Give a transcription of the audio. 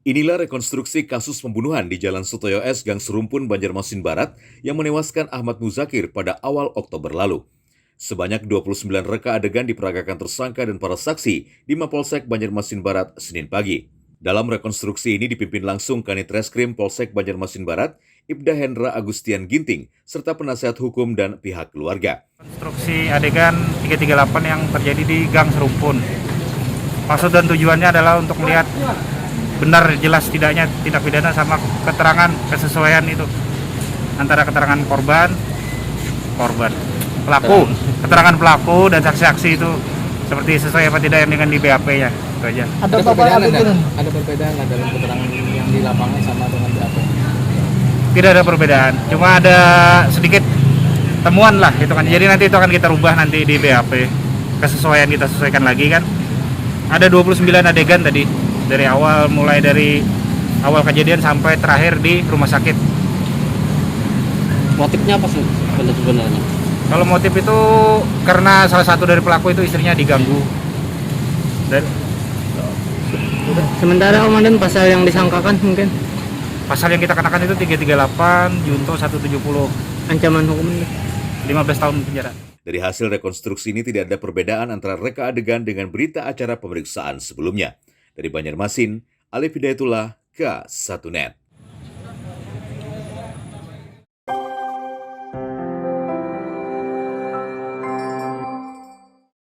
Inilah rekonstruksi kasus pembunuhan di Jalan Sutoyo S, Gang Serumpun, Banjarmasin Barat yang menewaskan Ahmad Muzakir pada awal Oktober lalu. Sebanyak 29 reka adegan diperagakan tersangka dan para saksi di Mapolsek Banjarmasin Barat Senin pagi. Dalam rekonstruksi ini dipimpin langsung Kanit Reskrim Polsek Banjarmasin Barat, Ibda Hendra Agustian Ginting, serta penasihat hukum dan pihak keluarga. Konstruksi adegan 338 yang terjadi di Gang Serumpun. Maksud dan tujuannya adalah untuk melihat benar jelas tidaknya tindak pidana sama keterangan kesesuaian itu antara keterangan pelaku, keterangan pelaku dan saksi-saksi itu seperti sesuai apa tidak yang dengan di BAP-nya, itu aja. Ada perbedaan nggak dalam keterangan yang di lapangan sama dengan BAP? Tidak ada perbedaan, cuma ada sedikit temuan lah itu kan. Jadi nanti itu akan kita rubah nanti di BAP, kesesuaian kita sesuaikan lagi kan. Ada 29 adegan tadi dari awal, mulai dari awal kejadian sampai terakhir di rumah sakit. Motifnya apa sih sebenarnya? Kalau motif itu karena salah satu dari pelaku itu istrinya diganggu. Dan Sementara Komandan pasal yang disangkakan mungkin pasal yang kita kenakan itu 338, Junto 170, ancaman hukumnya 15 tahun penjara. Dari hasil rekonstruksi ini tidak ada perbedaan antara reka adegan dengan berita acara pemeriksaan sebelumnya. Dari Banjarmasin, Alif Hidayatullah, K1net.